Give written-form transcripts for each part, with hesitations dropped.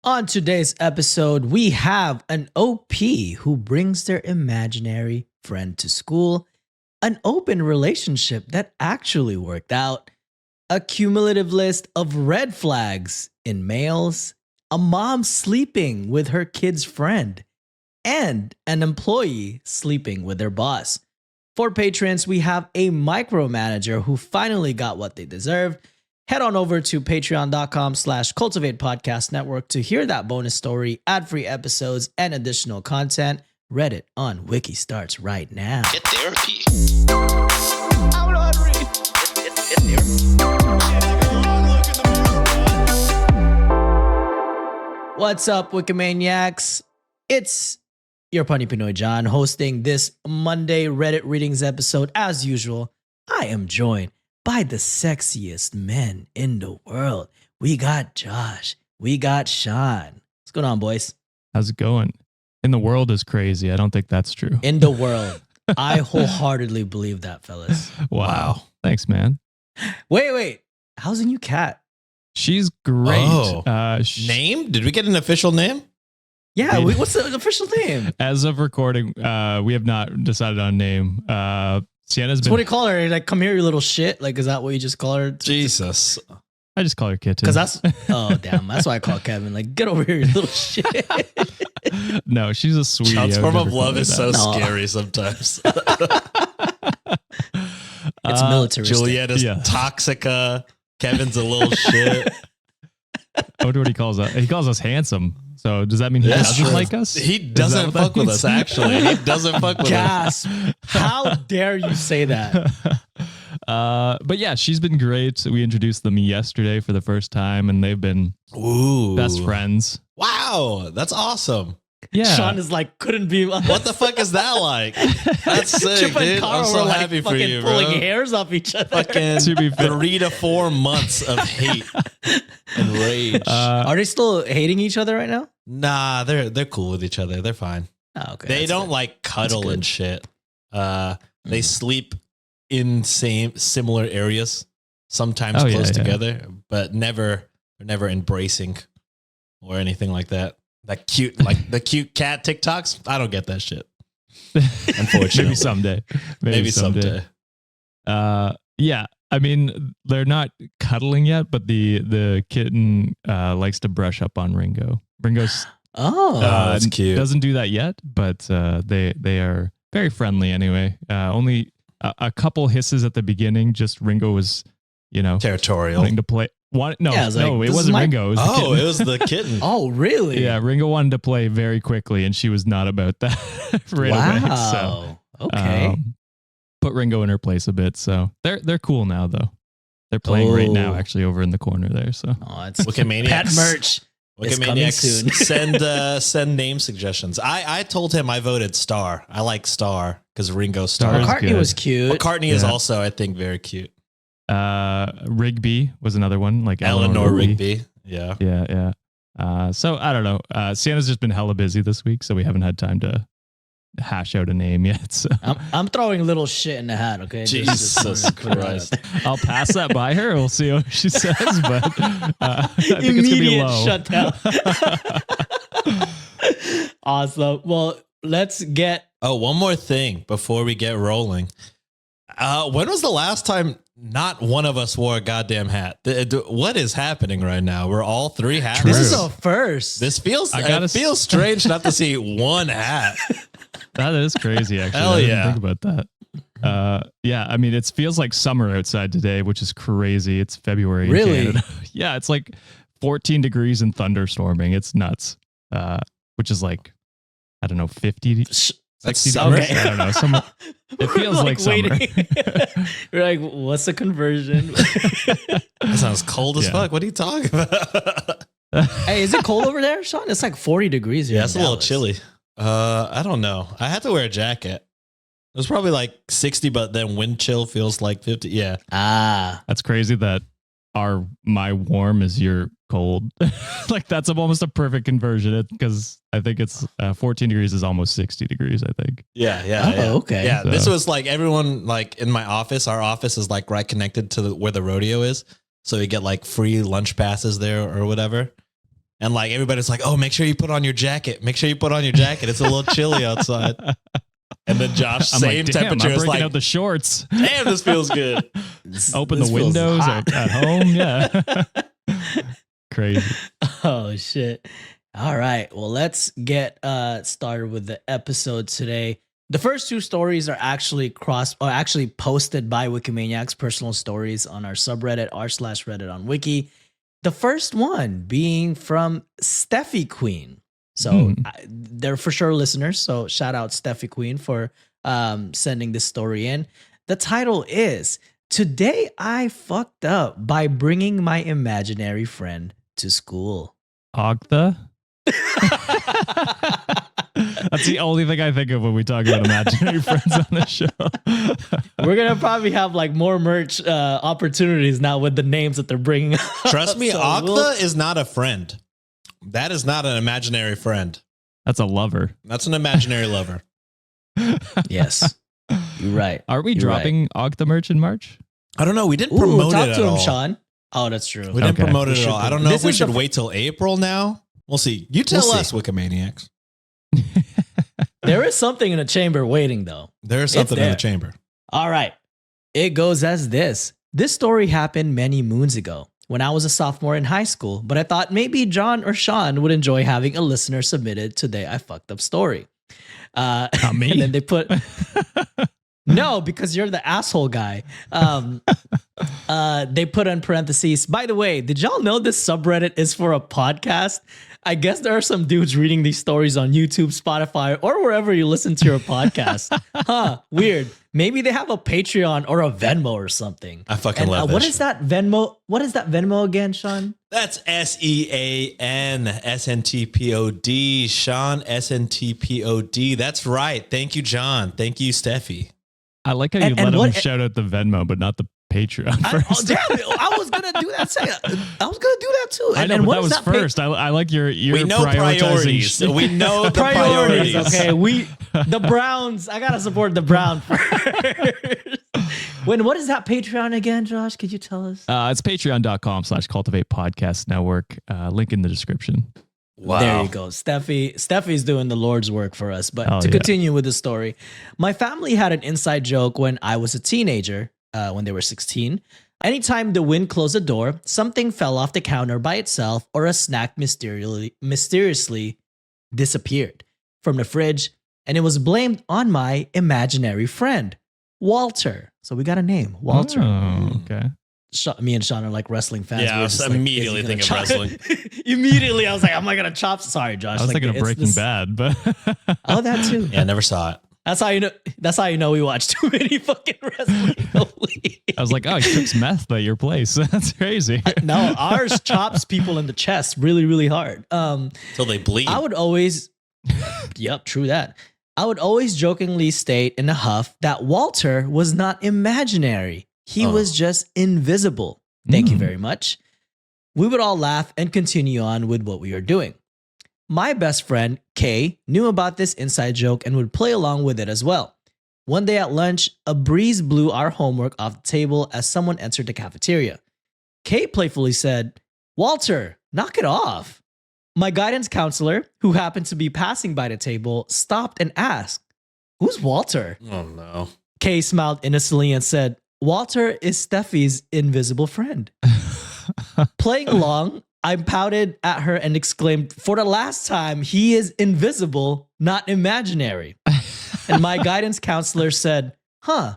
On today's episode, we have an OP who brings their imaginary friend to school, an open relationship that actually worked out, a cumulative list of red flags in males, a mom sleeping with her kid's friend, and an employee sleeping with their boss. For patrons, we have a micromanager who finally got what they deserved. Head on over to patreon.com/Cultivate Podcast Network to hear that bonus story, ad-free episodes, and additional content. Reddit on Wiki starts right now. Get therapy. What's up, Wikimaniacs? It's your Punny Pinoy John hosting this Monday Reddit Readings episode. As usual, I am joined by the sexiest men in the world. We got Josh. We got Sean. What's going on, boys? How's it going? In the world is crazy. I don't think that's true. In the world. I wholeheartedly believe that, fellas. Wow. Thanks, man. Wait. How's the new cat? She's great. Oh. Name? Did we get an official name? Yeah, what's the official name? As of recording, we have not decided on a name. Sienna's So been... what do you call her? Like, come here, you little shit? Like, is that what you just call her? Jesus. I just call her Kitten. Because that's why I call Kevin. Like, get over here, you little shit. No, she's a sweetie. Child's I would form of never love call is her so that. scary sometimes. It's militaristic. Juliet is Yeah. toxica. Kevin's a little shit. I wonder what he calls us. He calls us handsome. So does that mean he That's doesn't true. like us? He Is that doesn't what that fuck with means? us, actually. He doesn't fuck with us. Gasp. How dare you say that? But yeah, she's been great. We introduced them yesterday for the first time, and they've been Ooh. best friends. Wow. That's awesome. Yeah. Sean is like, couldn't be. What the fuck is that like? That's sick, Chip and dude. Carl I'm so were like happy for fucking you, pulling bro. hairs off each other. Fucking To be fair. 3 to 4 months of hate and rage. Are they still hating each other right now? Nah, they're cool with each other. They're fine. Oh, okay. They that's don't good. like cuddle good. and shit. They sleep in similar areas, sometimes Oh, yeah, close yeah. together, but never embracing or anything like that. That cute, like the cute cat TikToks. I don't get that shit. Unfortunately, Maybe someday. Maybe someday. Yeah. I mean, they're not cuddling yet, but the kitten likes to brush up on Ringo. Ringo's Oh, that's cute. doesn't do that yet, but they are very friendly anyway. Only a couple hisses at the beginning. Just Ringo was, Territorial. wanting to play. No, Yeah, I was like, it this is wasn't my- Ringo. It was the Oh, kitten. it was the kitten. oh, really? Yeah, Ringo wanted to play very quickly, and she was not about that right away. So, Okay. put Ringo in her place a bit. So they're cool now, though. They're playing right now, Oh. actually, over in the corner there. So Oh, it's Wikimaniacs. pet merch. It's coming Wikimaniacs, soon. send name suggestions. I told him I voted Star. I like Star because Ringo Star Starr. is McCartney good. was cute. McCartney is Yeah. also, I think, very cute. Rigby was another one, like Eleanor Rigby. Yeah. Yeah. So I don't know. Sienna's just been hella busy this week, so we haven't had time to hash out a name yet. So I'm throwing little shit in the hat, okay? Jesus put it out Christ. there. I'll pass that by her. We'll see what she says, but I think Immediate it's gonna be low. shutdown. Awesome. Well, let's get. Oh, one more thing before we get rolling. When was the last time not one of us wore a goddamn hat? What is happening right now? We're all 3 hats. This is True. a first. This feels. I gotta It feels strange not to see one hat. That is crazy, actually. Hell I didn't yeah. think about that. Yeah, I mean, it feels like summer outside today, which is crazy. It's February in Really? Canada. Yeah, it's like 14 degrees and thunderstorming. It's nuts. Which is like, I don't know, 50, 60 That's degrees. summer. I don't know. It We're feels like summer. We're like, what's the conversion? That sounds cold as Yeah. fuck. What are you talking about? Hey, is it cold over there, Sean? It's like 40 degrees here. Yeah, in it's a little Dallas. chilly. I don't know. I had to wear a jacket. It was probably like 60, but then wind chill feels like 50. Yeah. Ah, That's crazy that my warm is your cold. Like that's almost a perfect conversion because I think it's 14 degrees is almost 60 degrees, I think. Yeah. Oh, okay. Yeah. So- This was like everyone like in my office. Our office is like right connected to where the rodeo is. So you get like free lunch passes there or whatever. And like everybody's like, oh, make sure you put on your jacket. Make sure you put on your jacket. It's a little chilly outside. And then Josh, I'm same like, damn, temperature, I'm is breaking like, out the shorts. damn, this feels good. Open This the feels windows hot. at home. Yeah. Crazy. Oh shit. All right. Well, let's get started with the episode today. The first two stories are actually posted by Wikimaniacs, personal stories on our subreddit r/Reddit on Wiki. The first one being from Steffi Queen. So they're for sure listeners. So shout out Steffi Queen for sending this story in. The title is "Today I fucked up by bringing my imaginary friend to school." Ogtha? That's the only thing I think of when we talk about imaginary friends on the show. We're gonna probably have like more merch opportunities now with the names that they're bringing up. Trust me, So Octa is not a friend. That is not an imaginary friend. That's a lover. That's an imaginary lover. Yes, you're right. Are we You're dropping Ogtha merch in March? I don't know. We didn't Ooh, promote talk it to at him, all. Sean. Oh, that's true. We didn't Okay. promote We it at should all. I don't promote- know This if we is the should f- wait till April now. We'll see. You tell We'll us, see. Wikimaniacs. There is something in the chamber waiting, though. There's something in there. the chamber. All right. It goes as this. This story happened many moons ago when I was a sophomore in high school, but I thought maybe John or Sean would enjoy having a listener submitted Today I Fucked Up story. Not me. And then they put, no, because you're the asshole guy. They put in parentheses, by the way, did y'all know this subreddit is for a podcast? I guess there are some dudes reading these stories on YouTube, Spotify, or wherever you listen to your podcast. Huh, weird. Maybe they have a Patreon or a Venmo or something. I fucking And love that what shit. is that Venmo? What is that Venmo again, Sean? That's SEAN SNTPOD. Sean SNTPOD. That's right. Thank you, John. Thank you, Steffi. I like how you And let him what- shout out the Venmo, but not the Patreon first. Damn it, I was gonna do that. I was gonna do that too. I know, and but what that is was that pa- first. I like your We know prioritizing priorities. shit. We know the priorities. priorities. Okay, the Browns. I gotta support the Brown first. What is that Patreon again, Josh? Could you tell us? It's patreon.com/cultivate podcast network. Link in the description. Wow. There you go. Steffi's doing the Lord's work for us. But Oh, to yeah. continue with the story, my family had an inside joke when I was a teenager, when they were 16. Anytime the wind closed the door, something fell off the counter by itself or a snack mysteriously disappeared from the fridge, and it was blamed on my imaginary friend, Walter. So we got a name, Walter. Oh, okay. Me and Sean are like wrestling fans. Yeah, We I were was just like, immediately is he gonna thinking of chop- wrestling. Immediately, I was like, am I gonna chop? Sorry, Josh. I was Like, thinking of it's Breaking this- Bad, but Oh, that too. Yeah, I never saw it. That's how you know. That's how you know we watch too many fucking wrestling. Holy. I was like, oh, he cooks meth at your place. That's crazy. No, ours chops people in the chest really, really hard. Till they bleed. I would always, yep, true that. I would always jokingly state in a huff that Walter was not imaginary. He Oh. was just invisible. Thank you Mm. very much. We would all laugh and continue on with what we were doing. My best friend, Kay, knew about this inside joke and would play along with it as well. One day at lunch, a breeze blew our homework off the table as someone entered the cafeteria. Kay playfully said, "Walter, knock it off." My guidance counselor, who happened to be passing by the table, stopped and asked, "Who's Walter?" Oh, no. Kay smiled innocently and said, "Walter is Steffi's invisible friend." Playing along, I pouted at her and exclaimed, "For the last time, he is invisible, not imaginary." And my guidance counselor said, "Huh,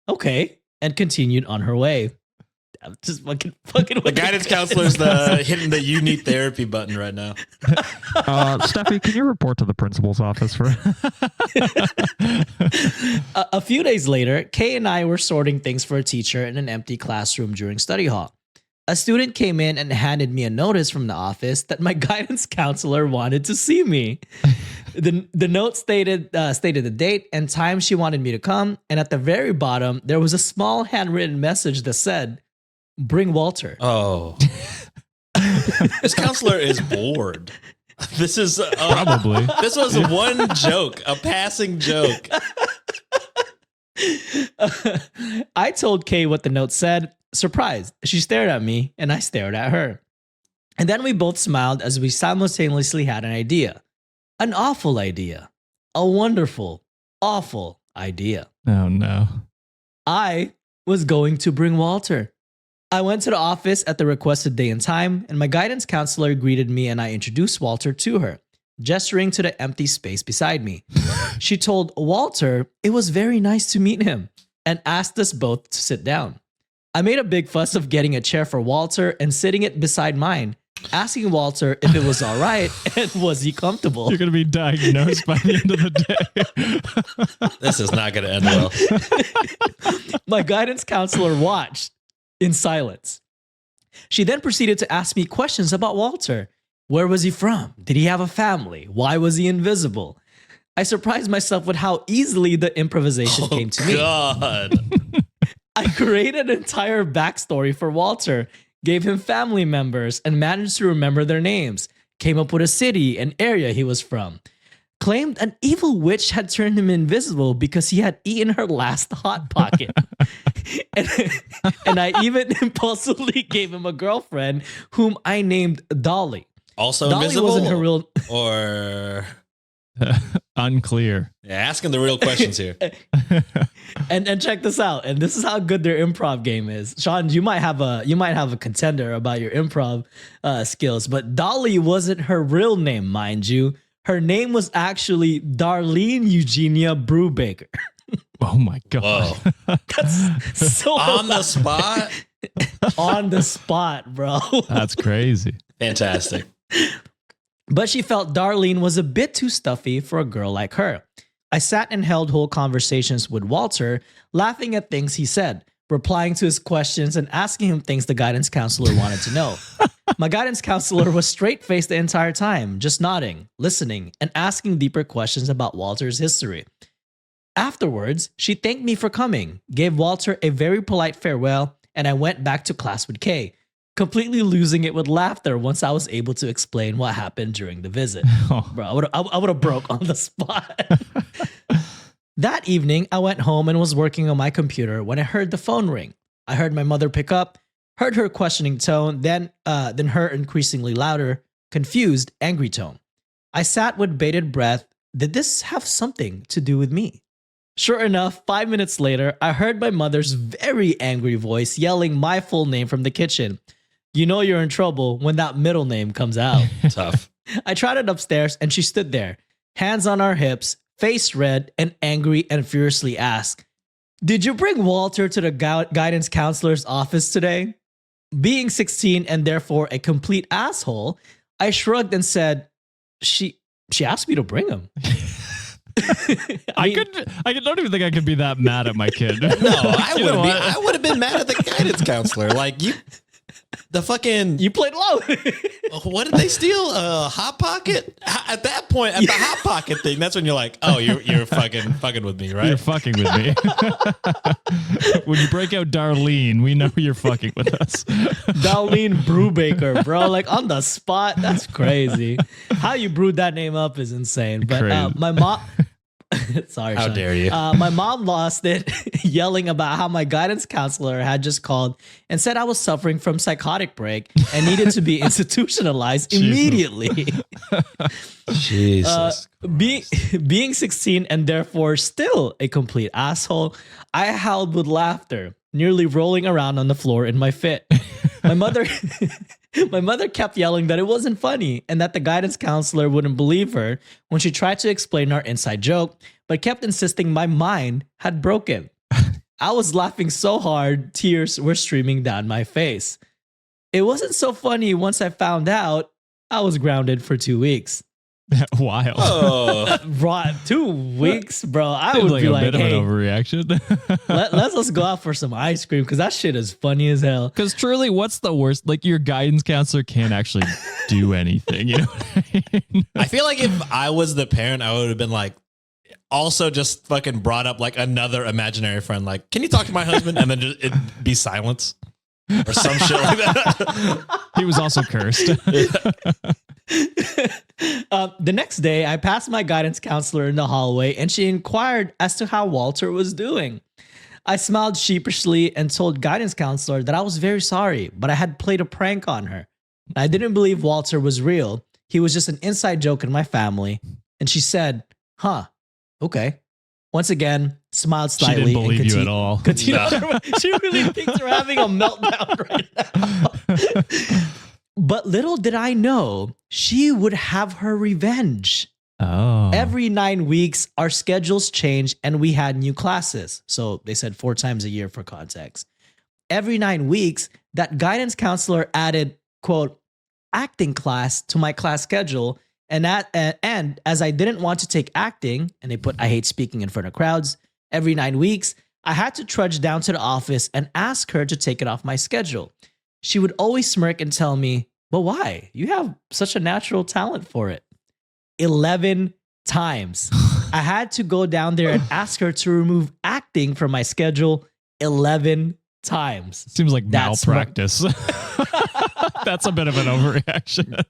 okay," and continued on her way. I'm just fucking The guidance counselor's hitting the you need therapy button right now. Steffi, can you report to the principal's office for? A few days later, Kay and I were sorting things for a teacher in an empty classroom during study hall. A student came in and handed me a notice from the office that my guidance counselor wanted to see me. The note stated the date and time she wanted me to come, and at the very bottom, there was a small handwritten message that said, "Bring Walter." Oh. This counselor is bored. This is Probably. This was one joke, a passing joke. I told Kay what the note said. Surprised, she stared at me and I stared at her. And then we both smiled as we simultaneously had an idea. An awful idea. A wonderful, awful idea. Oh no. I was going to bring Walter. I went to the office at the requested day and time, and my guidance counselor greeted me and I introduced Walter to her, gesturing to the empty space beside me. She told Walter it was very nice to meet him and asked us both to sit down. I made a big fuss of getting a chair for Walter and sitting it beside mine, asking Walter if it was all right and was he comfortable. You're going to be diagnosed by the end of the day. This is not going to end well. My guidance counselor watched in silence. She then proceeded to ask me questions about Walter. Where was he from? Did he have a family? Why was he invisible? I surprised myself with how easily the improvisation came to me. God. I created an entire backstory for Walter, gave him family members, and managed to remember their names, came up with a city and area he was from, claimed an evil witch had turned him invisible because he had eaten her last Hot Pocket. and I even impulsively gave him a girlfriend whom I named Dolly. Also Dolly invisible? wasn't her real... Or... Unclear. Yeah, asking the real questions here. and check this out. And this is how good their improv game is. Sean, you might have a contender about your improv skills, but Dolly wasn't her real name, mind you. Her name was actually Darlene Eugenia Brubaker. Oh my God. Whoa. That's so On the spot? on the spot, bro. That's crazy. Fantastic. But she felt Darlene was a bit too stuffy for a girl like her. I sat and held whole conversations with Walter, laughing at things he said, replying to his questions, and asking him things the guidance counselor wanted to know. My guidance counselor was straight-faced the entire time, just nodding, listening, and asking deeper questions about Walter's history. Afterwards, she thanked me for coming, gave Walter a very polite farewell, and I went back to class with Kay, completely losing it with laughter once I was able to explain what happened during the visit. Oh. Bro, I would have broke on the spot. That evening, I went home and was working on my computer when I heard the phone ring. I heard my mother pick up, heard her questioning tone, then her increasingly louder, confused, angry tone. I sat with bated breath. Did this have something to do with me? Sure enough, 5 minutes later, I heard my mother's very angry voice yelling my full name from the kitchen. You know you're in trouble when that middle name comes out. Tough. I trotted upstairs and she stood there, hands on our hips, face red and angry, and furiously asked, "Did you bring Walter to the guidance counselor's office today?" Being 16 and therefore a complete asshole, I shrugged and said, She asked me to bring him. I don't even think I could be that mad at my kid. No, I would have been mad at the guidance counselor. Like, You played low. what did they steal? A Hot Pocket? At that point, at the Hot Pocket thing, that's when you're like, oh, you're fucking with me, right? You're fucking with me. When you break out Darlene, we know you're fucking with us. Darlene Brubaker, bro. Like on the spot. That's crazy. How you brewed that name up is insane. But my mom... Sorry, How Sean. dare you? My mom lost it yelling about how my guidance counselor had just called and said I was suffering from psychotic break and needed to be institutionalized immediately. Jesus. Being 16 and therefore still a complete asshole, I howled with laughter, nearly rolling around on the floor in my fit. My mother kept yelling that it wasn't funny and that the guidance counselor wouldn't believe her when she tried to explain our inside joke, but kept insisting my mind had broken. I was laughing so hard, tears were streaming down my face. It wasn't so funny once I found out I was grounded for 2 weeks. Wild. Oh. Right, 2 weeks, bro. I Seems would be a like, bit of hey, an overreaction. let's just go out for some ice cream because that shit is funny as hell. Because truly, what's the worst? Like, your guidance counselor can't actually do anything. You know what I mean? I feel like if I was the parent, I would have been like, also just fucking brought up like another imaginary friend. Like, can you talk to my husband? And then just it'd be silence or some shit like that. He was also cursed. The next day, I passed my guidance counselor in the hallway and she inquired as to how Walter was doing. I smiled sheepishly and told guidance counselor that I was very sorry, but I had played a prank on her. I didn't believe Walter was real. He was just an inside joke in my family. And she said, huh, okay. Once again, smiled She slightly. didn't believe you at all. She really thinks we're having a meltdown right now. But little did I know, she would have her revenge. Oh. Every 9 weeks, our schedules changed and we had new classes. So they said 4 times a year for context. Every 9 weeks, that guidance counselor added, quote, acting class to my class schedule. And as I didn't want to take acting, and they put, I hate speaking in front of crowds, every 9 weeks, I had to trudge down to the office and ask her to take it off my schedule. She would always smirk and tell me, but why? You have such a natural talent for it. 11 times. I had to go down there and ask her to remove acting from my schedule 11 times. Seems like That's malpractice. That's a bit of an overreaction.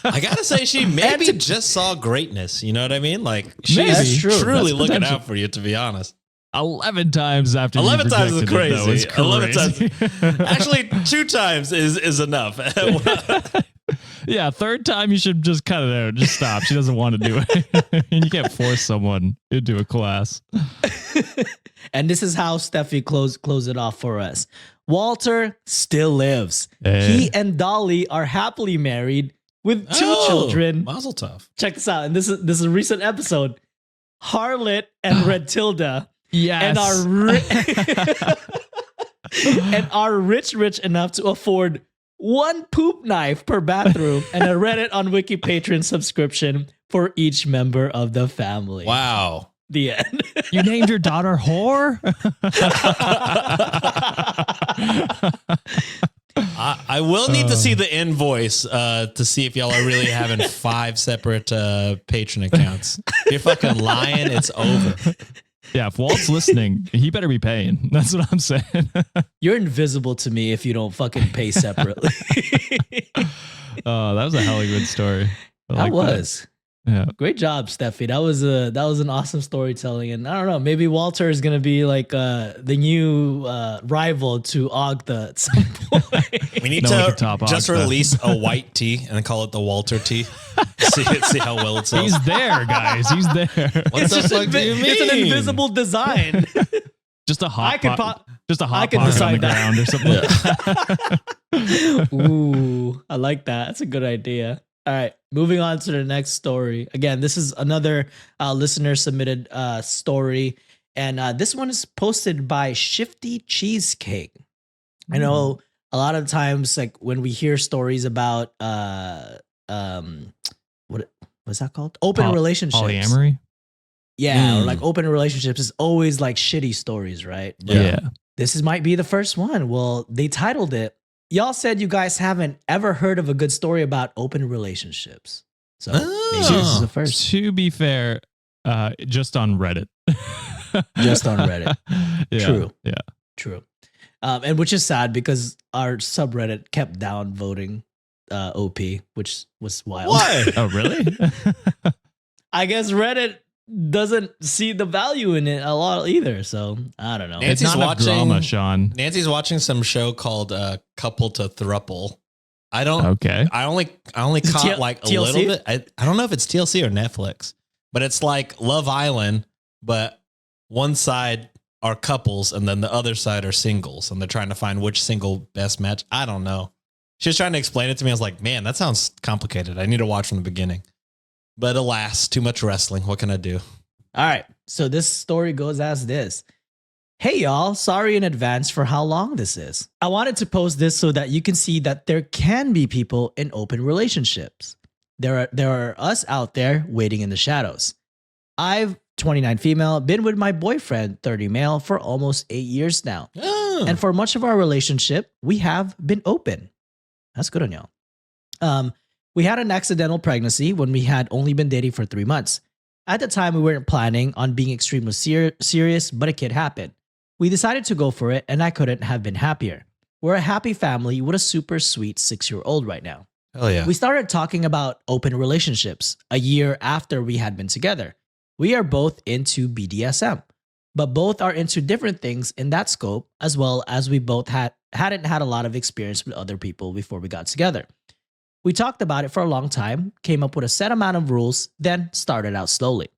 I gotta say, she maybe just saw greatness. You know what I mean? Like Maybe. she's True. truly That's looking potential. out for you. To be honest, 11 times after 11 you times is rejected it, though, crazy. is 11 crazy. times. Actually, 2 times is enough. Yeah, third time you should just cut it out. Just stop. She doesn't want to do it. And you can't force someone into a class. And this is how Steffi close it off for us. Walter still lives. Hey. He and Dolly are happily married with 2 children. Mazel tov. Check this out. And this is a recent episode. Harlot and Red Tilda. Yes. And are rich enough to afford 1 poop knife per bathroom and a Reddit on Wiki patron subscription for each member of the family. Wow. The end. You named your daughter whore? I will need to see the invoice to see if y'all are really having 5 separate patron accounts. If you're fucking lying, it's over. Yeah, if Walt's listening, he better be paying. That's what I'm saying. You're invisible to me if you don't fucking pay separately. Oh, that was a hell of a good story. I That like was. Yeah. Great job, Steffi. That was an awesome storytelling. And I don't know, maybe Walter is gonna be like the new rival to Ogda at some point. We need No one to can top just Ogda. release a white tea and call it the Walter tea. see how well it sells. He's there, guys. He's there. What the fuck do you mean? It's an invisible design. Just a hot I could pot. pop- Just a I hot could pocket on the decide that. ground or something. Like that. Ooh, I like that. That's a good idea. All right, moving on to the next story. Again, this is another listener submitted story, and this one is posted by Shifty Cheesecake. I know a lot of times, like when we hear stories about what's that called? Open relationships. Polyamory. Yeah, or like open relationships is always like shitty stories, right? Yeah. This might be the first one. Well, they titled it. Y'all said you guys haven't ever heard of a good story about open relationships. So maybe this is the first. To be fair, just on Reddit. Just on Reddit. Yeah, True. Yeah. True. And which is sad because our subreddit kept downvoting OP, which was wild. Why? Oh, really? I guess Reddit doesn't see the value in it a lot either. So I don't know. Nancy's It's not enough watching drama, Sean. Nancy's watching some show called Couple to Thruple. I don't. Okay. I only Is it caught like a TLC? little bit. I don't know if it's TLC or Netflix, but it's like Love Island, but one side are couples and then the other side are singles, and they're trying to find which single best match. I don't know. She was trying to explain it to me. I was like, man, that sounds complicated. I need to watch from the beginning. But alas, too much wrestling. What can I do? All right. So this story goes as this. Hey, y'all. Sorry in advance for how long this is. I wanted to post this so that you can see that there can be people in open relationships. There are us out there waiting in the shadows. I've 29 female, been with my boyfriend, 30 male, for almost 8 years now. Oh. And for much of our relationship, we have been open. That's good on y'all. We had an accidental pregnancy when we had only been dating for 3 months. At the time, we weren't planning on being extremely serious, but a kid happened. We decided to go for it, and I couldn't have been happier. We're a happy family with a super sweet 6-year-old right now. Hell yeah. We started talking about open relationships a year after we had been together. We are both into BDSM, but both are into different things in that scope, as well as we both hadn't had a lot of experience with other people before we got together. We talked about it for a long time, came up with a set amount of rules, then started out slowly.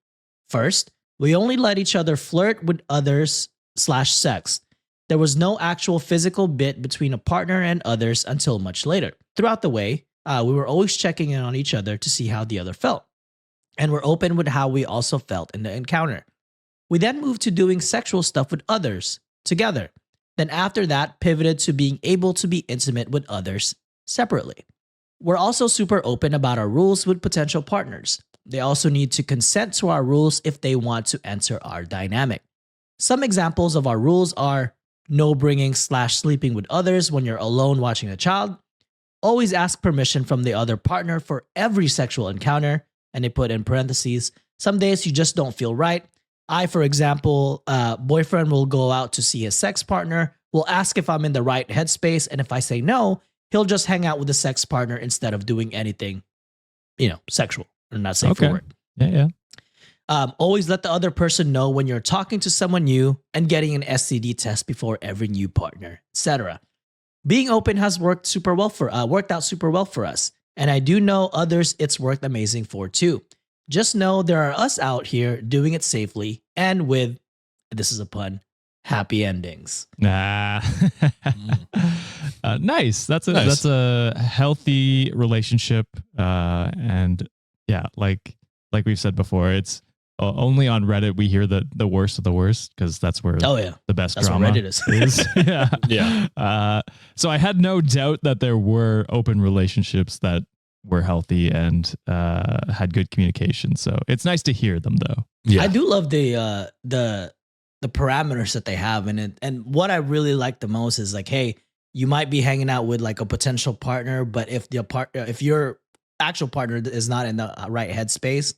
First, we only let each other flirt with others / sex. There was no actual physical bit between a partner and others until much later. Throughout the way, we were always checking in on each other to see how the other felt. And we're open with how we also felt in the encounter. We then moved to doing sexual stuff with others together. Then after that, pivoted to being able to be intimate with others separately. We're also super open about our rules with potential partners. They also need to consent to our rules if they want to enter our dynamic. Some examples of our rules are no bringing / sleeping with others when you're alone watching a child. Always ask permission from the other partner for every sexual encounter. And they put in parentheses, some days you just don't feel right. I, for example, boyfriend will go out to see his sex partner, will ask if I'm in the right headspace. And if I say no, he'll just hang out with the sex partner instead of doing anything, sexual or not safe for work. Yeah. Always let the other person know when you're talking to someone new and getting an STD test before every new partner, etc. Being open has worked out super well for us. And I do know others it's worked amazing for too. Just know there are us out here doing it safely and with, this is a pun, happy endings. Nah. Nice. That's a healthy relationship. And yeah, like we've said before, it's only on Reddit we hear the worst of the worst because that's where the best that's drama what Reddit is. Yeah. Yeah. So I had no doubt that there were open relationships that were healthy and had good communication. So it's nice to hear them though. Yeah. I do love the parameters that they have in it. And what I really like the most is like, hey, you might be hanging out with like a potential partner, but if your actual partner is not in the right headspace,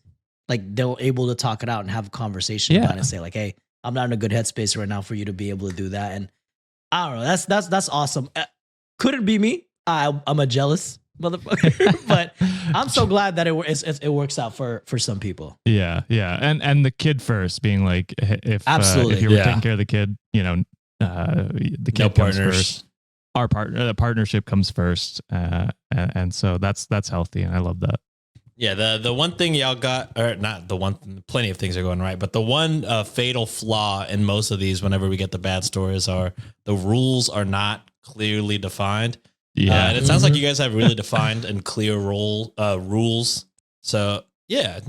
like they're able to talk it out and have a conversation about it and say like, hey, I'm not in a good headspace right now for you to be able to do that. And I don't know, that's awesome. Could it be me? I'm a jealous motherfucker, but I'm so glad that it works out for some people. Yeah. And the kid first being like, if you were taking care of the kid, the kid comes first. The partnership comes first. And so that's healthy. And I love that. Yeah, the one thing y'all got, or not the one, plenty of things are going right, but the one fatal flaw in most of these, whenever we get the bad stories, are the rules are not clearly defined. Yeah, and it sounds like you guys have really defined and clear rules. So yeah,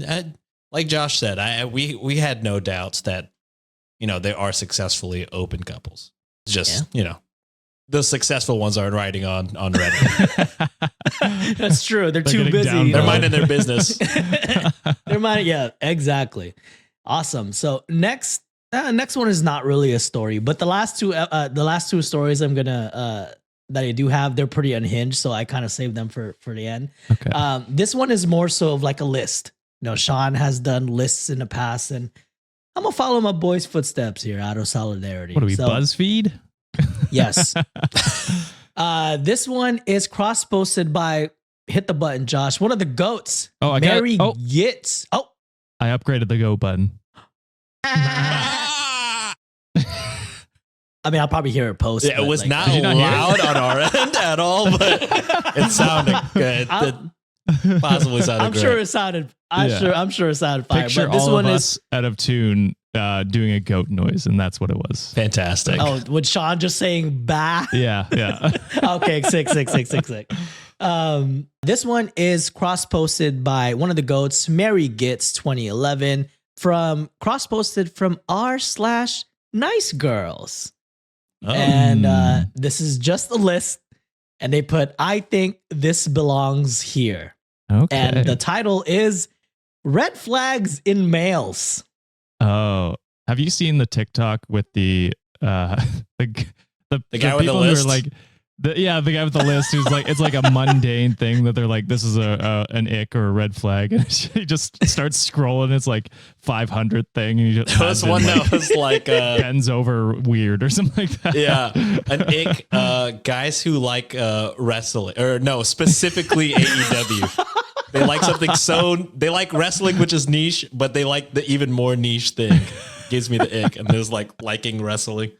like Josh said, we had no doubts that they are successfully open couples. It's just the successful ones aren't writing on Reddit. That's true. They're too busy. They're minding their business. Yeah, exactly. Awesome. So next one is not really a story, but the last two stories I'm gonna that I do have, they're pretty unhinged, so I kind of saved them for the end. Okay. This one is more so of like a list. Sean has done lists in the past, and I'm gonna follow my boy's footsteps here out of solidarity. What are we, BuzzFeed? Yes. This one is cross-posted by, hit the button, Josh, one of the goats. Oh, Mary Gitz. Oh, I upgraded the go button. I mean, I'll probably hear it post. Yeah, it was not loud on our end at all, but it sounded good. It possibly sounded great. I'm sure it sounded fire. Picture but this all one of is us out of tune doing a goat noise, and that's what it was. Fantastic. Oh, with Sean just saying bah? Yeah. Okay, sick. This one is cross-posted by one of the goats, Mary Gitz 2011, cross-posted from r/nice girls. Oh. And this is just a list. And they put, I think this belongs here. Okay. And the title is Red Flags in Males. Oh, have you seen the TikTok with the guy with the list? Who are like, the guy with the list who's like, it's like a mundane thing that they're like, this is an ick or a red flag, and he just starts scrolling. It's like 500 thing, and he just there was one that was like bends over weird or something like that. Yeah, an ick. Guys who like wrestling, or no, specifically AEW. They like something they like wrestling, which is niche, but they like the even more niche thing. Gives me the ick, and there's like liking wrestling.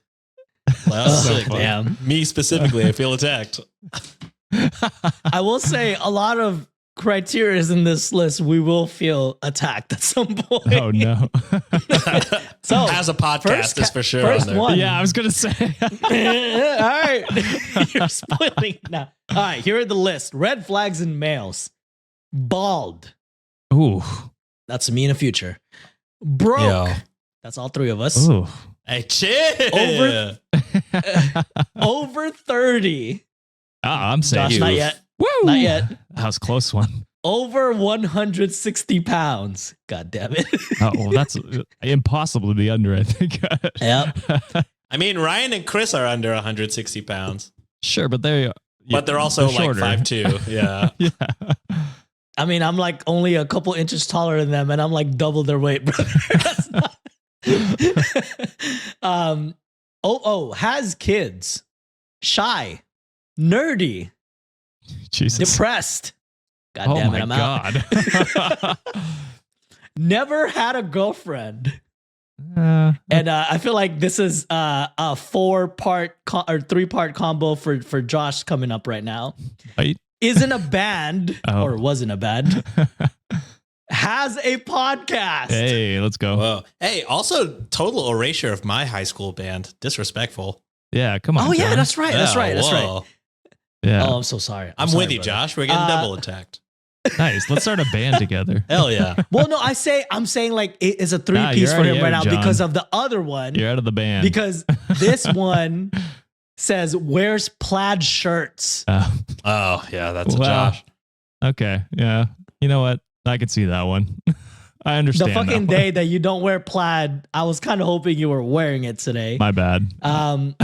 Well, so damn. Me specifically, I feel attacked. I will say a lot of criteria is in this list. We will feel attacked at some point. Oh no. So as a podcast is for sure. First on there. one. Yeah, I was gonna say. All right. You're spoiling now. All right, here are the list. Red flags in males. Bald. Ooh. That's me in the future. Broke. Yo. That's all three of us. Ooh. Hey, chill. Over 30. I'm saying. Josh, not yet. Woo! Not yet. That was a close one. Over 160 pounds. God damn it. Oh, well, that's impossible to be under, I think. Yep. I mean, Ryan and Chris are under 160 pounds. Sure, but They're also like shorter. 5'2". Yeah. Yeah. I mean, I'm like only a couple inches taller than them, and I'm like double their weight, brother. That's not. Has kids. Shy. Nerdy. Jesus. Depressed. God Oh damn my it, I'm out. God. Never had a girlfriend. Uh, And I feel like this is a 4-part or 3-part combo for Josh coming up right now. right? Is in a band Oh. or was in a band. Has a podcast. Hey, let's go. Whoa. Hey, also total erasure of my high school band. Disrespectful. Yeah, come on. Oh yeah, John. that's right. That's Yeah, right. That's right. whoa. Yeah. Oh, I'm so sorry. I'm sorry, with you, brother. Josh. We're getting double attacked. Nice. Let's start a band together. Hell yeah. Well, no, I'm saying like it is a 3-piece you're for already him right now out, John. because of the other one. You're out of the band. Because this one says wears plaid shirts. Oh, yeah, that's a Wow. Josh. Okay. Yeah. You know what? I can see that one. I understand. The fucking that one. day that you don't wear plaid, I was kind of hoping you were wearing it today. My bad. Um,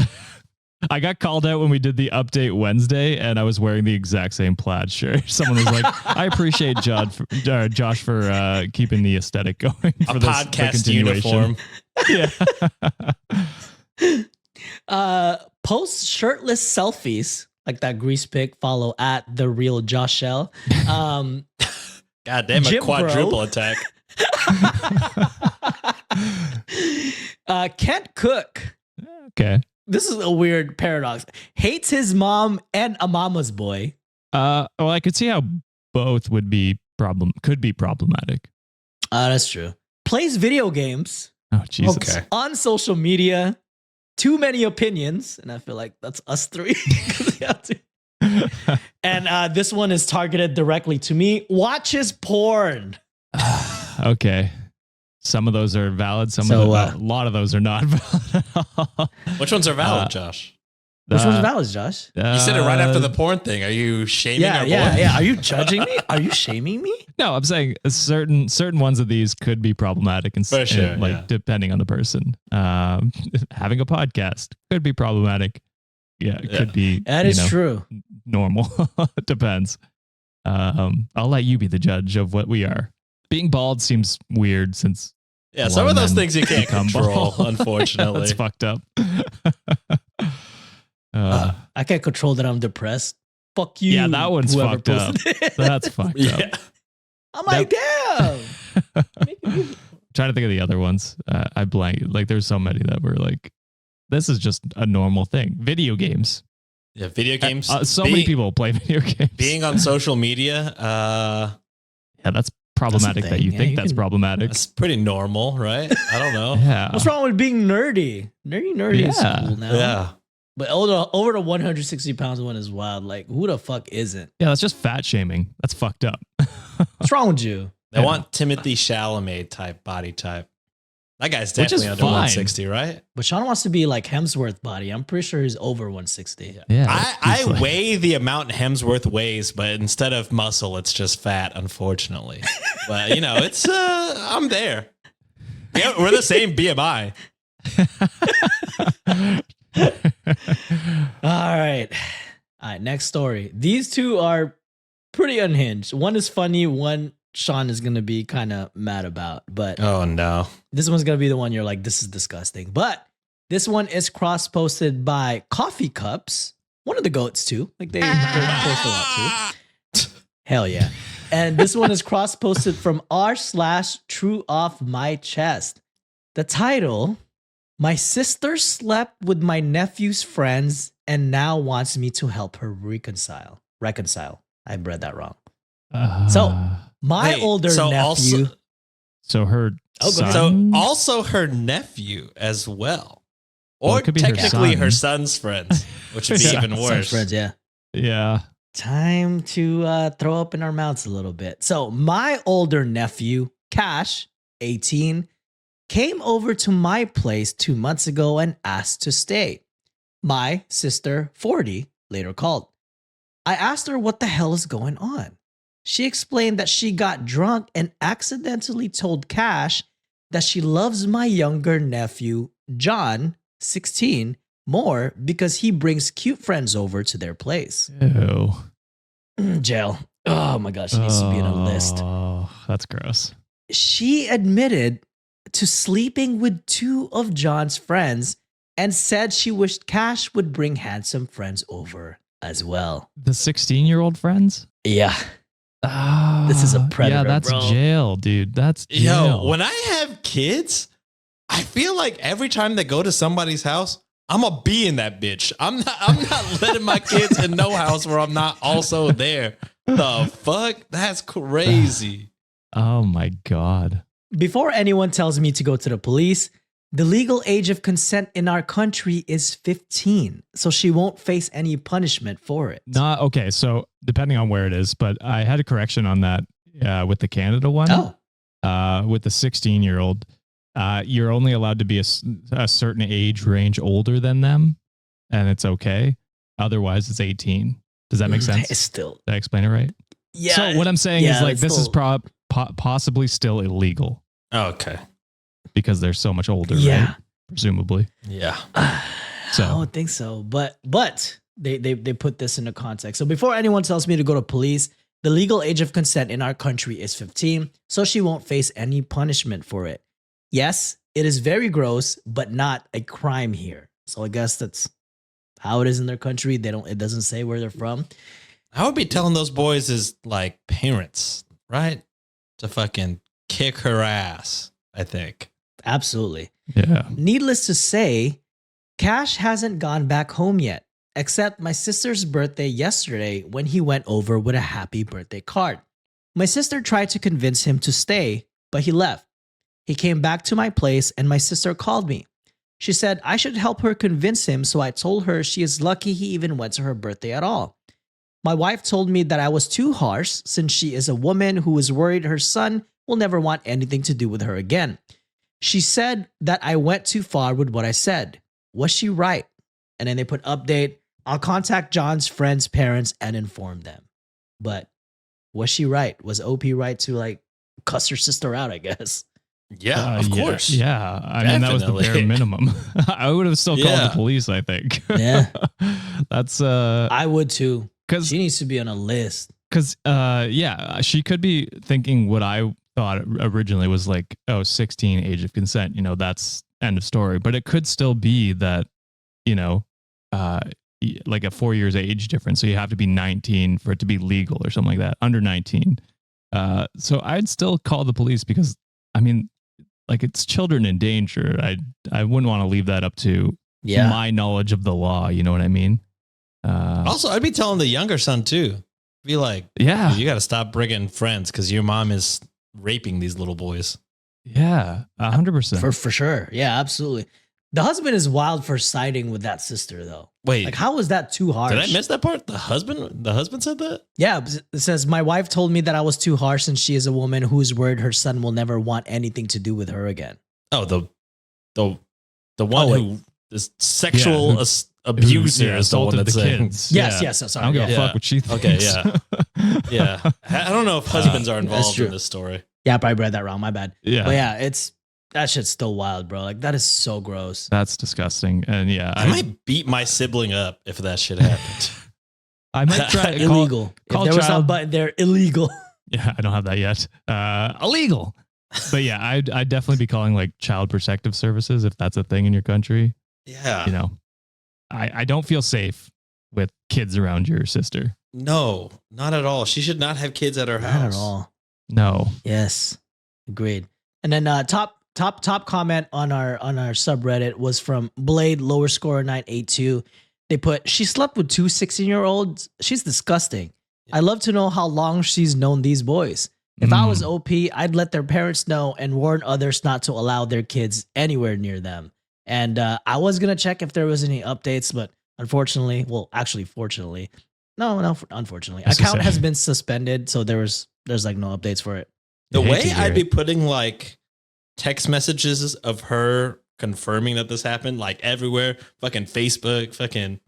I got called out when we did the update Wednesday, and I was wearing the exact same plaid shirt. Someone was like, "I appreciate Josh for keeping the aesthetic going for A this podcast the uniform. Yeah. post shirtless selfies like that grease pic. Follow at the real Josh Shell. God damn, a Gym quadruple bro. attack. Can't cook. Okay. This is a weird paradox. Hates his mom and a mama's boy. Well, I could see how both could be problematic. That's true. Plays video games Oh Jesus. Okay. on social media. Too many opinions, and I feel like that's us three. 'Cause we have to- And this one is targeted directly to me. Watches porn. Okay. Some of those are valid. A lot of those are not valid at all. Which ones are valid, Josh? Which one's valid, Josh? You said it right after the porn thing. Are you shaming our boy? Yeah. Are you judging me? Are you shaming me? No, I'm saying certain ones of these could be problematic, and For sure, like yeah. depending on the person. Having a podcast could be problematic. Yeah, it could be. That is true. Normal. It depends. I'll let you be the judge of what we are. Being bald seems weird since Yeah, some of those things you can't become control, bald. unfortunately. That's fucked up. I can't control that I'm depressed. Fuck you. Yeah, that one's whoever fucked up. posted it. That's fucked up. Yeah. I'm like, damn. Trying to think of the other ones. I blank. Like, there's so many that were like, this is just a normal thing. Video games. Yeah, video games. So many people play video games. Being on social media, yeah, that's problematic. That's a that you thing. think Yeah, you that's can- problematic. that's pretty normal, right? I don't know. Yeah. What's wrong with being nerdy? Nerdy is Yeah. cool now. Yeah. But over the 160 pounds one is wild. Like, who the fuck isn't? Yeah, that's just fat shaming. That's fucked up. What's wrong with you? They Yeah. want Timothy Chalamet type body type. That guy's Which is definitely under fine. 160, right? But Sean wants to be like Hemsworth body. I'm pretty sure he's over 160. Yeah. I he's like- weigh the amount Hemsworth weighs, but instead of muscle, it's just fat, unfortunately. But you know, it's I'm there. Yeah, we're the same BMI. All right. Next story. These two are pretty unhinged. One is funny. One Sean is going to be kind of mad about. But Oh no. this one's going to be the one you're like, this is disgusting. But this one is cross-posted by Coffee Cups. One of the goats too. Like they post a lot too. Hell yeah. And this one is cross-posted from r/true off my chest. The title, my sister slept with my nephew's friends and now wants me to help her reconcile. reconcile. I read that wrong. So my older nephew. So her son? So also her nephew as well. Or it could be technically her son's friends, which would be even worse. Son's friends, yeah. Yeah. Time to throw up in our mouths a little bit. So my older nephew, Cash, 18, came over to my place 2 months ago and asked to stay. My sister, 40, later called. I asked her what the hell is going on. She explained that she got drunk and accidentally told Cash that she loves my younger nephew, John, 16, more because he brings cute friends over to their place. Ew. Jail. Oh my gosh, she needs to be in a list. Oh, that's gross. She admitted to sleeping with 2 of John's friends and said she wished Cash would bring handsome friends over as well. The 16-year-old friends? Yeah. This is a predator, yeah, that's bro. jail, dude. That's jail. Yo, when I have kids, I feel like every time they go to somebody's house, I'm gonna be in that bitch. I'm not letting my kids in no house where I'm not also there. The fuck? That's crazy. Oh my God. Before anyone tells me to go to the police, the legal age of consent in our country is 15, so she won't face any punishment for it. Okay, so depending on where it is, but I had a correction on that with the Canada one. Oh. With the 16-year-old, you're only allowed to be a certain age range older than them, and it's okay. Otherwise, it's 18. Does that make sense? It's still. Did I explain it right? Yeah. So what I'm saying is like this is possibly still illegal. Okay. Because they're so much older, Yeah. right? Presumably. Yeah. So I don't think so, but they put this into context. So before anyone tells me to go to police, the legal age of consent in our country is 15, so she won't face any punishment for it. Yes, it is very gross, but not a crime here. So I guess that's how it is in their country. It doesn't say where they're from. I would be telling those boys as like parents, right? To fucking kick her ass, I think. Absolutely. Yeah. Needless to say, Cash hasn't gone back home yet, except my sister's birthday yesterday when he went over with a happy birthday card. My sister tried to convince him to stay, but he left. He came back to my place and my sister called me. She said I should help her convince him, so I told her she is lucky he even went to her birthday at all. My wife told me that I was too harsh since she is a woman who is worried her son will never want anything to do with her again. She said that I went too far with what I said. Was she right? And then they put update. I'll contact John's friends' parents and inform them. But was she right? Was OP right to like cuss her sister out, I guess? Yeah, of course. Yeah. I mean, that was the bare minimum. I would have still called the police, I think. Yeah. That's I would too. Because she needs to be on a list. Because she could be thinking what I thought originally was like, 16 age of consent, that's end of story. But it could still be that, like a 4 years age difference. So you have to be 19 for it to be legal or something like that, under 19. So I'd still call the police because, I mean, like it's children in danger. I wouldn't want to leave that up to my knowledge of the law. You know what I mean? Also, I'd be telling the younger son too. Be like, yeah, you got to stop bringing friends because your mom is raping these little boys. Yeah, 100%. For sure. Yeah, absolutely. The husband is wild for siding with that sister, though. Wait, like how was that too harsh? Did I miss that part? The husband said that? Yeah, it says my wife told me that I was too harsh, and she is a woman who's worried her son will never want anything to do with her again. Oh, the one who is sexual abuser is the one that's saying. Yes, yes. Sorry. I don't give a fuck what she thinks. Okay, yeah, yeah. I don't know if husbands are involved in this story. Yeah, I probably read that wrong. My bad. Yeah, but yeah, that shit's still wild, bro. Like that is so gross. That's disgusting. And yeah, I might beat my sibling up if that shit happened. I might try illegal. If there was a button there, illegal. Yeah, I don't have that yet. Illegal. But yeah, I'd definitely be calling like child protective services if that's a thing in your country. Yeah. I don't feel safe with kids around your sister. No, not at all. She should not have kids at her house. Not at all. No. Yes. Agreed. And then top comment on our subreddit was from Blade _982. They put, she slept with two 16-year-olds. She's disgusting. I'd love to know how long she's known these boys. If I was OP, I'd let their parents know and warn others not to allow their kids anywhere near them. And I was going to check if there was any updates, but unfortunately, fortunately, unfortunately, account has been suspended. So there's like no updates for it. The way I'd be putting like text messages of her confirming that this happened, like everywhere, fucking Facebook, fucking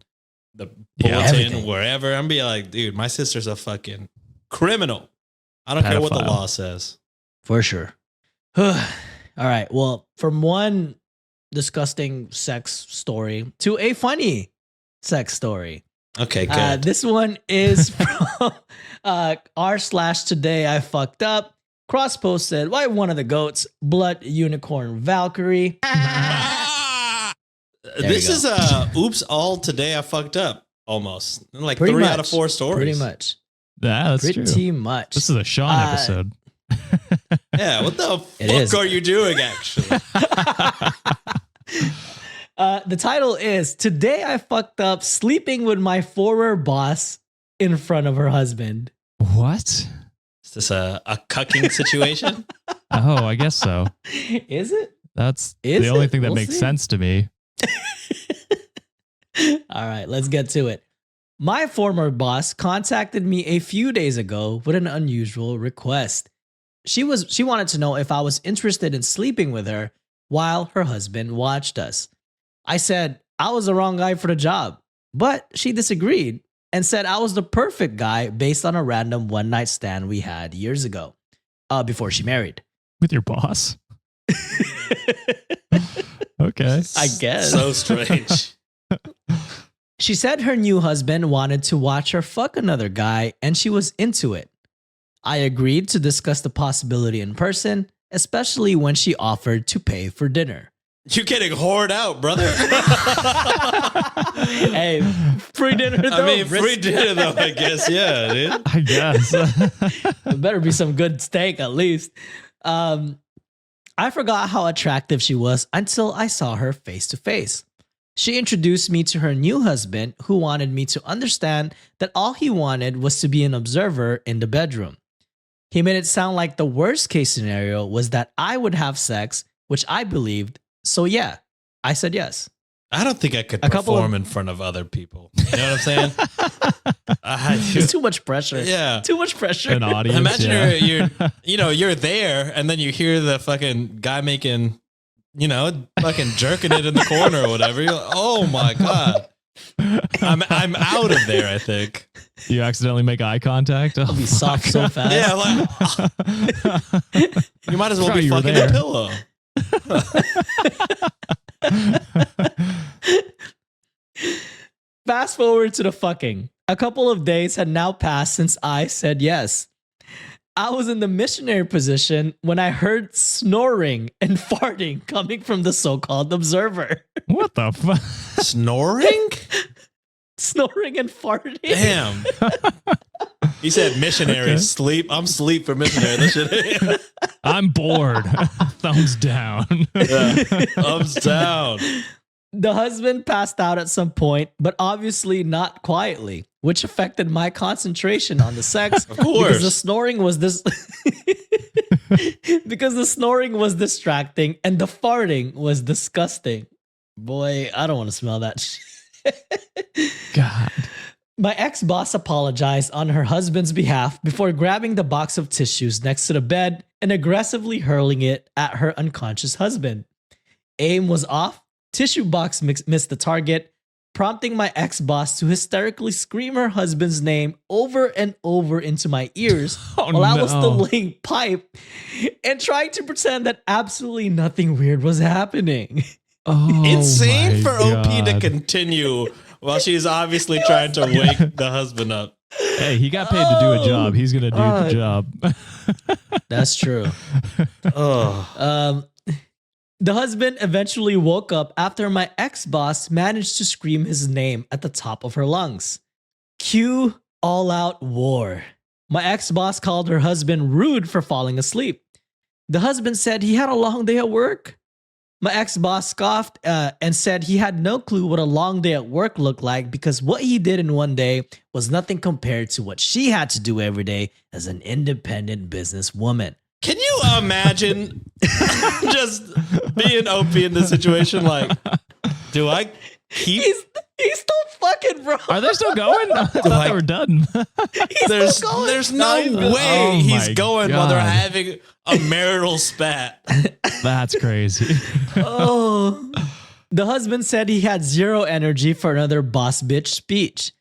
the bulletin, wherever. I'm be like, dude, my sister's a fucking criminal. I don't care what the law says. For sure. All right. Well, from one disgusting sex story to a funny sex story. Okay, good. This one is from r/today I fucked up. Cross posted, why one of the goats, Blood Unicorn Valkyrie. This is oops, all today I fucked up almost. Like pretty 3 much, out of 4 stories. Pretty much. Yeah, that's pretty true. much. This is a Sean episode. Yeah, what the fuck are you doing actually? The title is Today I Fucked Up Sleeping with My Former Boss in Front of Her Husband. What? Is this a cucking situation? Oh, I guess so. Is it? That's the only thing that makes sense to me. All right, let's get to it. My former boss contacted me a few days ago with an unusual request. She wanted to know if I was interested in sleeping with her while her husband watched us. I said I was the wrong guy for the job, but she disagreed and said I was the perfect guy based on a random one-night stand we had years ago, before she married. With your boss? Okay. I guess. So strange. She said her new husband wanted to watch her fuck another guy and she was into it. I agreed to discuss the possibility in person, especially when she offered to pay for dinner. You're getting whored out, brother. Hey, free dinner though. Free dinner though, I guess. Yeah, dude. I guess. It better be some good steak at least. I forgot how attractive she was until I saw her face to face. She introduced me to her new husband, who wanted me to understand that all he wanted was to be an observer in the bedroom. He made it sound like the worst case scenario was that I would have sex, which I believed. So yeah, I said yes. I don't think I could perform in front of other people. You know what I'm saying? It's too much pressure. Yeah. Too much pressure. An audience. Imagine you're there and then you hear the fucking guy making, fucking jerking it in the corner or whatever. You're like, oh my God. I'm out of there, I think. You accidentally make eye contact. I'll be soft so fast. Yeah, you might as well be fucking a pillow. Fast forward to the fucking. A couple of days had now passed since I said yes. I was in the missionary position when I heard snoring and farting coming from the so-called observer. What the fuck? Snoring? Snoring and farting. Damn. He said missionary. Okay. Sleep. I'm sleep for missionary. That shit. I'm bored. Thumbs down. Yeah. Thumbs down. The husband passed out at some point, but obviously not quietly, which affected my concentration on the sex. Of course. Because the snoring was distracting and the farting was disgusting. Boy, I don't want to smell that shit. God. My ex-boss apologized on her husband's behalf before grabbing the box of tissues next to the bed and aggressively hurling it at her unconscious husband. Aim was off. Tissue box missed the target, prompting my ex-boss to hysterically scream her husband's name over and over into my ears while I was still laying pipe and trying to pretend that absolutely nothing weird was happening. Oh, insane for OP to continue while she's obviously trying to wake the husband up. Hey, he got paid to do a job. He's going to do the job. That's true. The husband eventually woke up after my ex-boss managed to scream his name at the top of her lungs. Cue all-out war. My ex-boss called her husband rude for falling asleep. The husband said he had a long day at work. My ex-boss scoffed and said he had no clue what a long day at work looked like because what he did in one day was nothing compared to what she had to do every day as an independent businesswoman. Can you imagine just being OP in this situation? Like, do I keep... He's still fucking, bro. Are they still going? I thought they were done. There's no way he's going while they're having a marital spat. That's crazy. Oh. The husband said he had zero energy for another boss bitch speech.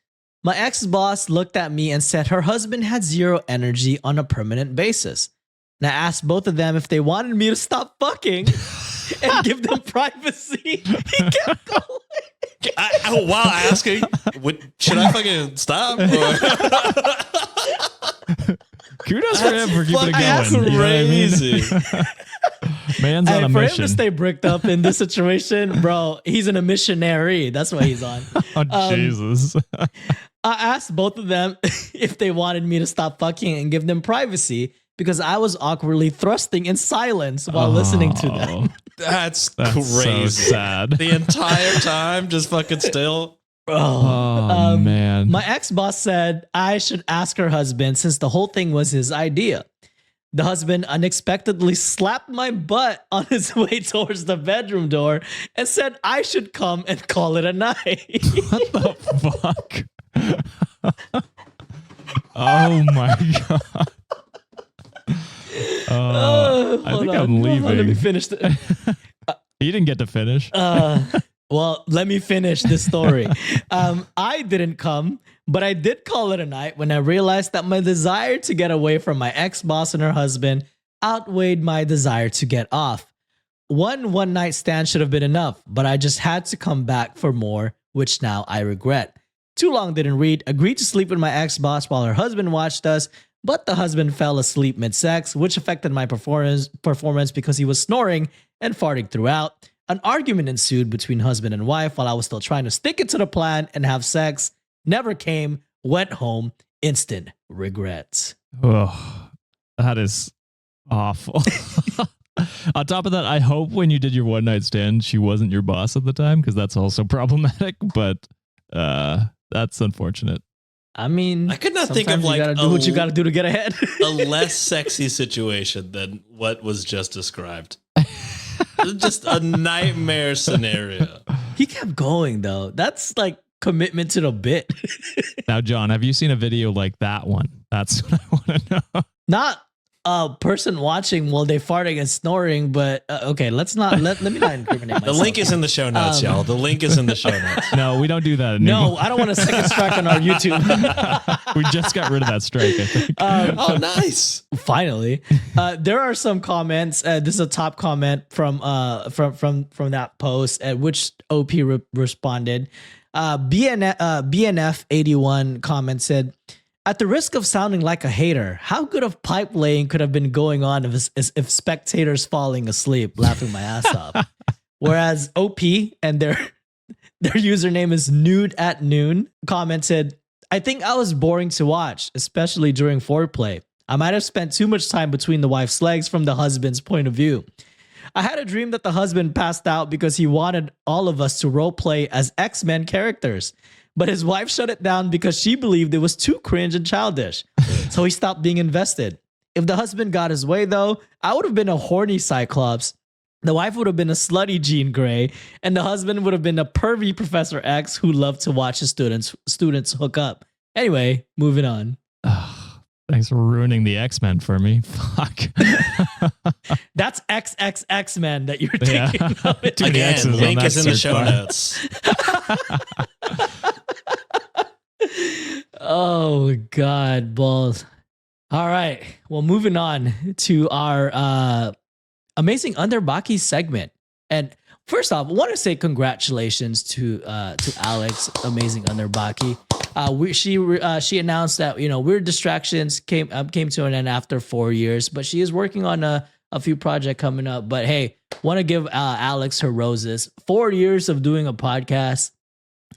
My ex-boss looked at me and said her husband had zero energy on a permanent basis. And I asked both of them if they wanted me to stop fucking and give them privacy. He kept going. While asking, should I fucking stop? Kudos for him for keeping it going. That's crazy. Man's on a for mission. him to stay bricked up in this situation, bro, he's in a missionary. That's what he's on. Oh, Jesus. I asked both of them if they wanted me to stop fucking and give them privacy because I was awkwardly thrusting in silence while listening to them. That's So crazy. sad. The entire time, just fucking still. Oh, man. My ex-boss said I should ask her husband since the whole thing was his idea. The husband unexpectedly slapped my butt on his way towards the bedroom door and said I should come and call it a night. What the fuck? Oh, my God. I think I'm leaving. Let me finish. He didn't get to finish. Well, let me finish this story. I didn't come, but I did call it a night when I realized that my desire to get away from my ex-boss and her husband outweighed my desire to get off. One night stand should have been enough, but I just had to come back for more, which now I regret. Too long didn't read. Agreed to sleep with my ex-boss while her husband watched us, but the husband fell asleep mid-sex, which affected my performance because he was snoring and farting throughout. An argument ensued between husband and wife while I was still trying to stick it to the plan and have sex. Never came, went home, instant regrets. Oh, that is awful. On top of that, I hope when you did your one night stand, she wasn't your boss at the time because that's also problematic, but that's unfortunate. I mean, I could not think of like you gotta do what you gotta do to get ahead. A less sexy situation than what was just described. Just a nightmare scenario. He kept going though. That's like commitment to the bit. Now, John, have you seen a video like that one? That's what I want to know. Not a person watching while they farting and snoring, but okay, let me not incriminate myself. The link is in the show notes, y'all. The link is in the show notes. No, we don't do that anymore. No, I don't want a second strike on our YouTube. We just got rid of that strike, I think. Oh, nice. Finally, there are some comments. This is a top comment from that post at which OP responded. BNF81 comment said, at the risk of sounding like a hater, how good of pipe laying could have been going on if spectators falling asleep, laughing my ass off. Whereas OP and their username is nude at noon commented, I think I was boring to watch, especially during foreplay. I might have spent too much time between the wife's legs from the husband's point of view. I had a dream that the husband passed out because he wanted all of us to roleplay as X-Men characters. But his wife shut it down because she believed it was too cringe and childish. So he stopped being invested. If the husband got his way, though, I would have been a horny Cyclops. The wife would have been a slutty Jean Grey. And the husband would have been a pervy Professor X who loved to watch his students hook up. Anyway, moving on. Thanks for ruining the X-Men for me. Fuck. That's XXX-Men that you're thinking of. Again, link is in the show notes. Oh, God, balls. All right. Well, moving on to our amazing Underbaki segment. And first off, I want to say congratulations to Alex, amazing Underbaki. She announced that, Weird Distractions came to an end after 4 years, but she is working on a few projects coming up. But hey, want to give Alex her roses. 4 years of doing a podcast.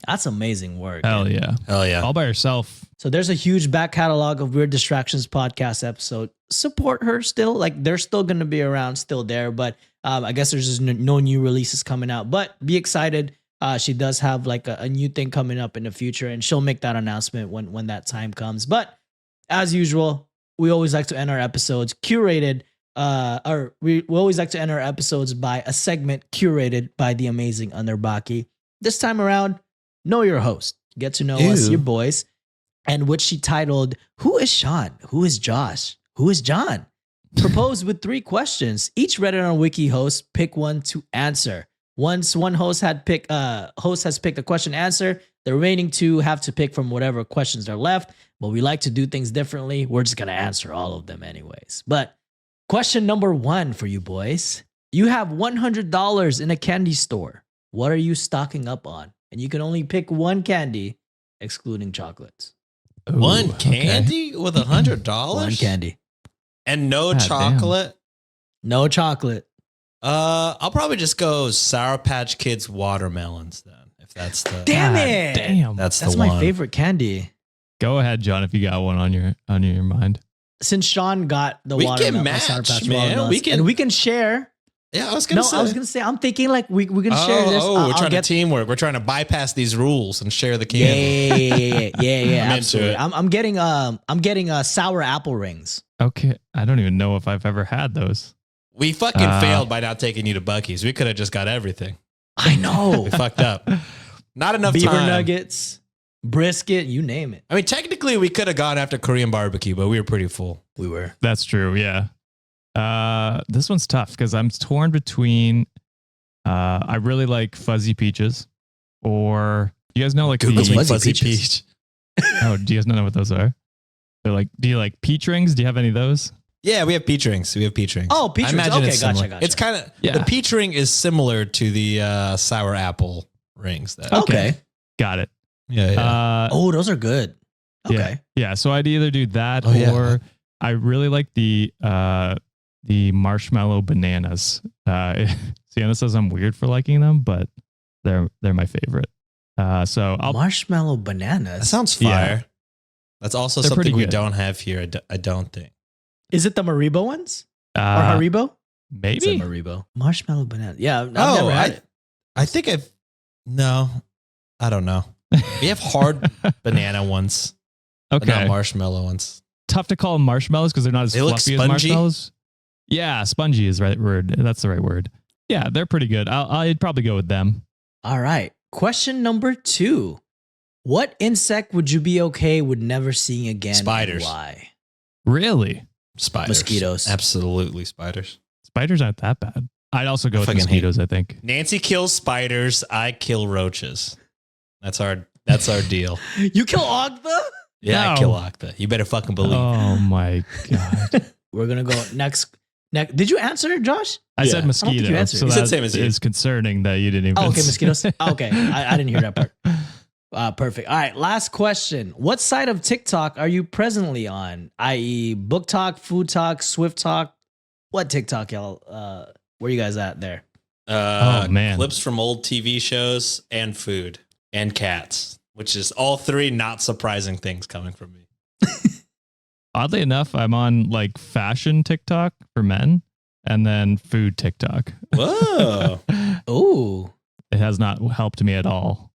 That's amazing work. Hell yeah. Hell yeah. All by herself. So there's a huge back catalog of Weird Distractions podcast episode. Support her still. Like they're still going to be around, still there. But I guess there's just no new releases coming out. But be excited. She does have like a new thing coming up in the future, and she'll make that announcement when that time comes. But as usual, we always like to end our episodes curated. Or we always like to end our episodes by a segment curated by the amazing Underbaki. This time around, know your host. Get to know us, your boys. And which she titled, Who is Sean? Who is Josh? Who is John? Proposed with 3 questions. Each Reddit on Wiki host pick one to answer. Once one host has picked a question answer, the remaining 2 have to pick from whatever questions are left. But we like to do things differently. We're just going to answer all of them anyways. But question number 1 for you boys. You have $100 in a candy store. What are you stocking up on? And you can only pick one candy, excluding chocolates. Ooh, one candy with $100? One candy. And no chocolate? Damn. No chocolate. I'll probably just go Sour Patch Kids watermelons then. If that's the Damn it. Damn. That's That's the my one. favorite candy. Go ahead, John, if you got one on your mind. Since Sean got the We can watermelon, match, Sour Patch man. watermelons, and we can share. Yeah, I was gonna say. I was gonna say. I'm thinking like we can share this. We're trying to teamwork. We're trying to bypass these rules and share the candy. Yeah. I'm Absolutely. into it. I'm getting sour apple rings. Okay. I don't even know if I've ever had those. We fucking failed by not taking you to Buc-ee's. We could have just got everything. I know. We fucked up. Not enough Beaver time. nuggets, brisket, you name it. I mean, technically, we could have gone after Korean barbecue, but we were pretty full. We were. That's true. Yeah. This one's tough because I'm torn between. I really like fuzzy peaches, or you guys know like Google the me fuzzy fuzzy peaches. peach. Oh, do you guys not know what those are? They're like. Do you like peach rings? Do you have any of those? Yeah, we have peach rings. Oh, peach I rings. imagine Okay, it's similar. gotcha. It's kind of Yeah. the peach ring is similar to the sour apple rings. That Okay. Got it. yeah. Oh, those are good. Okay. Yeah. So I'd either do that Oh, yeah. or I really like the marshmallow bananas. Sienna says I'm weird for liking them, but they're my favorite. So I'll Marshmallow bananas. That sounds Yeah. fire. That's also They're something pretty we good. don't have here. I don't think. Is it the Maribo ones or Haribo? maybe. It's a Maribo. Marshmallow banana. Yeah, I've never had it. I think no, I don't know. We have hard banana ones, but not Okay. marshmallow ones. Tough to call them marshmallows because they're not as They look fluffy as spongy? marshmallows. Yeah, spongy is the right word. That's the right word. Yeah, they're pretty good. I'd probably go with them. All right. Question number 2. What insect would you be okay with never seeing again? and Spiders. why? Really? Spiders, Mosquitoes. absolutely spiders. Spiders aren't that bad. I'd also go with Fucking mosquitoes, I think. Nancy kills spiders. I kill roaches. That's our deal. You kill Ogba? Yeah, I No. kill Octa. You better fucking believe. Oh my God. We're going to go next. Did you answer, Josh? I Yeah. said I don't mosquito. think you answered. So You said that same as you. is concerning that you didn't even. Oh, okay, mosquitoes. Okay, I didn't hear that part. Perfect. All right, last question. What side of TikTok are you presently on? I.e., Book Talk, Food Talk, Swift Talk? What TikTok, y'all? Where you guys at there? Oh, man. Clips from old TV shows and food and cats, which is all 3 not surprising things coming from me. Oddly enough, I'm on like fashion TikTok for men and then food TikTok. Whoa. Oh, It has not helped me at all.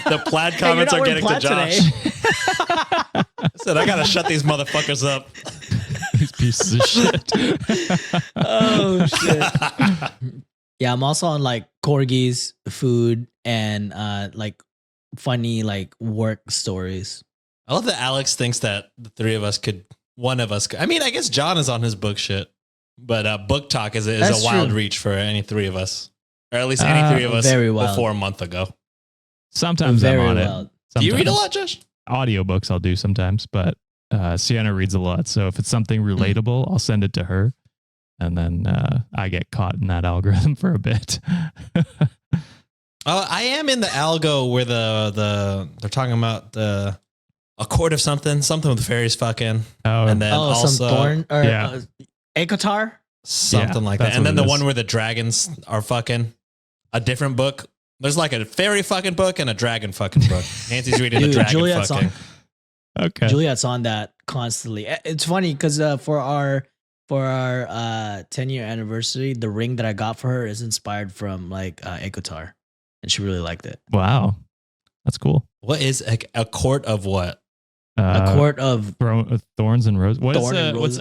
The plaid Hey, you're comments not are wearing getting to plaid Josh. I said, I got to shut these motherfuckers up. These pieces of shit. oh shit. Yeah, I'm also on like corgis, food, and like funny like work stories. I love that Alex thinks that the 3 of us one of us could. I mean, I guess John is on his book shit, but book talk is That's a wild true. reach for any 3 of us, or at least any 3 of us very wild. before a month ago. Sometimes Very I'm on wild. it. Do you read a Sometimes. lot, Josh? Audiobooks I'll do sometimes, but Sienna reads a lot. So if it's something relatable, I'll send it to her. And then I get caught in that algorithm for a bit. I am in the algo where they're talking about a court of something with fairies fucking, Oh, and then also some thorn or Yeah. Akotar. something Yeah, like that, that's and what then it the is. one where the dragons are fucking. A different book There's like a fairy fucking book and a dragon fucking book. Nancy's reading the dragon Juliet's fucking. Okay. Juliet's on that constantly. It's funny because for our 10-year anniversary, the ring that I got for her is inspired from like Ekotar, and she really liked it. Wow, that's cool. What is a court of what? A court of thorns and roses. What's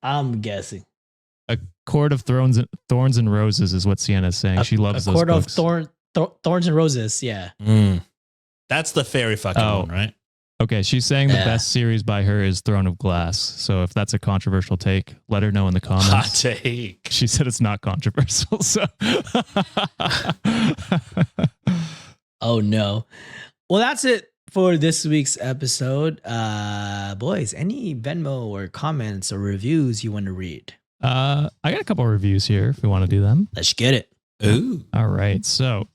I'm guessing. A court of thorns and roses is what Sienna's saying. She loves those books. A court of thorns and roses. Yeah. That's the fairy fucking one, right? Okay, she's saying the best series by her is Throne of Glass. So if that's a controversial take, let her know in the comments. Hot take. She said it's not controversial. So. Oh no. Well, that's it for this week's episode. Boys, any Venmo or comments or reviews you want to read? I got a couple of reviews here if we want to do them. Let's get it. Ooh. All right. So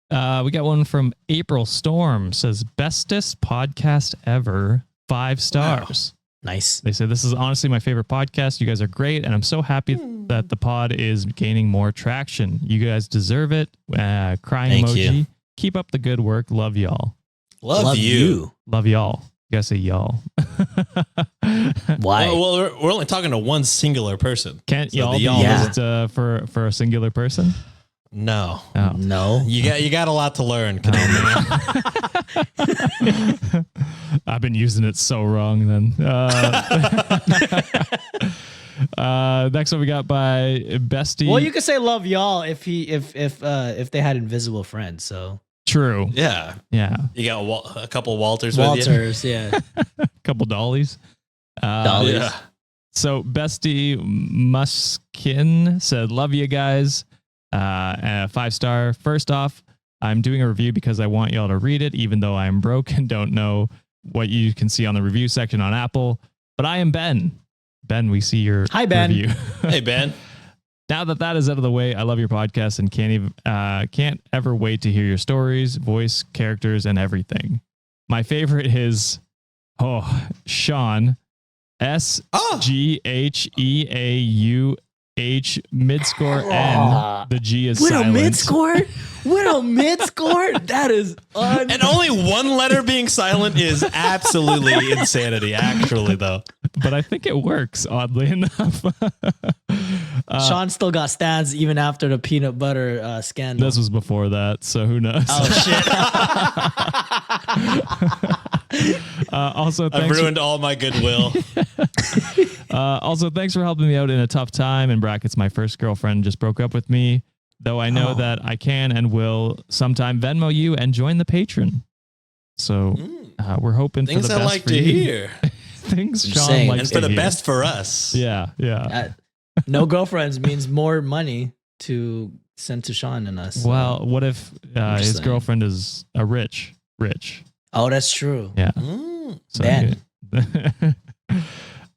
we got one from April Storm. Says, bestest podcast ever. 5 stars. Wow. Nice. They say, this is honestly my favorite podcast. You guys are great. And I'm so happy that the pod is gaining more traction. You guys deserve it. Crying Thank emoji. you. Keep up the good work. Love y'all. Love you. Love y'all. You gotta say y'all. Why? Well, we're only talking to one singular person. Can't So y'all the be y'all used for a singular person? No. Oh. No. You got a lot to learn. I've been using it so wrong then. Next one we got by Bestie. Well, you could say love y'all if they had invisible friends. So true. Yeah. You got a couple Walters with you. Yeah. A couple dollies. Dollies. Yeah. So Bestie Muskin said, love you guys. 5-star. First off, I'm doing a review because I want y'all to read it, even though I'm broke and don't know what you can see on the review section on Apple. But I am Ben. Ben, we see your Hi, Ben. review. Hey, Ben. Now that is out of the way, I love your podcast and can't ever wait to hear your stories, voice, characters, and everything. My favorite is Sean SGHEAUH midscore N. The G is silent. With a mid score? That is And only one letter being silent is absolutely insanity, actually, though. But I think it works, oddly enough. Sean still got stands even after the peanut butter scandal. This was before that, so who knows? Oh, shit. Also, I've ruined all my goodwill. Also, thanks for helping me out in a tough time. In brackets, my first girlfriend just broke up with me, though I know that I can and will sometime Venmo you and join the Patreon. So we're hoping for the best I like for to you. hear. Things I'm Sean saying. likes And to for the hear. best for us. Yeah. No girlfriends means more money to send to Sean and us. Well, what if his saying. girlfriend is a rich? Oh, that's true. Yeah. So Ben.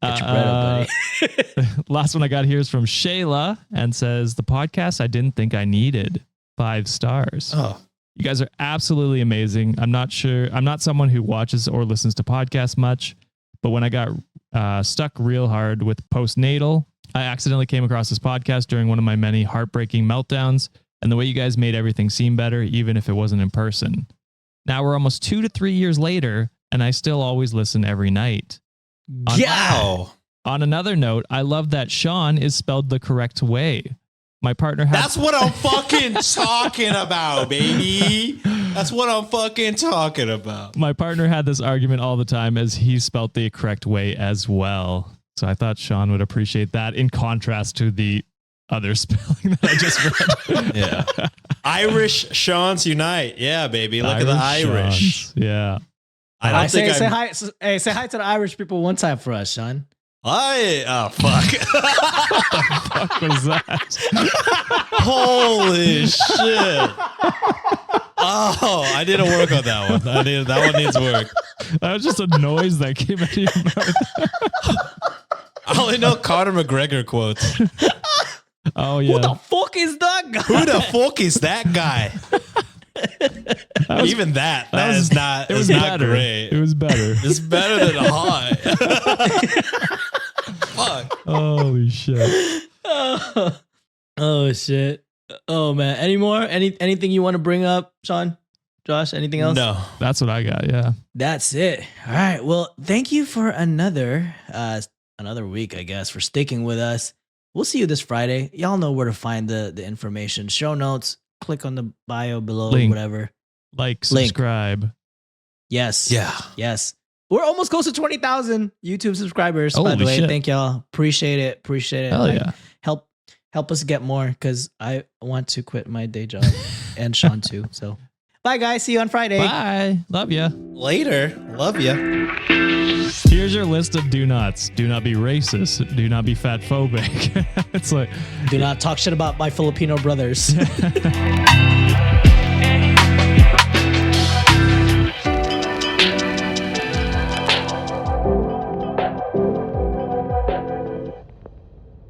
Get Get your bread up, buddy. Last one I got here is from Shayla and says, the podcast I didn't think I needed. 5 stars. Oh. You guys are absolutely amazing. I'm not someone who watches or listens to podcasts much, but when I got stuck real hard with postnatal, I accidentally came across this podcast during one of my many heartbreaking meltdowns, and the way you guys made everything seem better, even if it wasn't in person. Now we're almost 2 to 3 years later, and I still always listen every night. Wow. On another note, I love that Sean is spelled the correct way. My partner has... That's what I'm fucking talking about, baby. That's what I'm fucking talking about. My partner had this argument all the time as he spelled the correct way as well. So I thought Sean would appreciate that in contrast to the other spelling that I just read. Yeah. Irish Sean's Unite. Yeah, baby. Look at the Irish. Sean's. Yeah. I don't think say hi. Hey, say hi to the Irish people one time for us, Sean. Oh, fuck. What was that? Holy shit. Oh, I didn't work on that one. That one needs work. That was just a noise that came out of your mouth. I only know Conor McGregor quotes. Oh, yeah. Who the fuck is that guy? Who the fuck is that guy? Even that is not better. great. It was better. It's better than high. Fuck. Holy shit. Oh shit. Oh man, any more? Anything you want to bring up, Sean? Josh, anything else? No. That's what I got. Yeah. That's it. All right. Well, thank you for another week, I guess, for sticking with us. We'll see you this Friday. Y'all know where to find the information. Show notes. Click on the bio below, Link. whatever. Like, subscribe. Yes. Yeah. Yes. We're almost close to 20,000 YouTube subscribers, by Holy the way. shit. Thank y'all. Appreciate it. Hell yeah. Help us get more because I want to quit my day job and Sean too. So bye guys. See you on Friday. Bye. Love ya. Later. Love ya. Here's your list of do nots. Do not be racist. Do not be fat phobic. It's like, Do not talk shit about my Filipino brothers.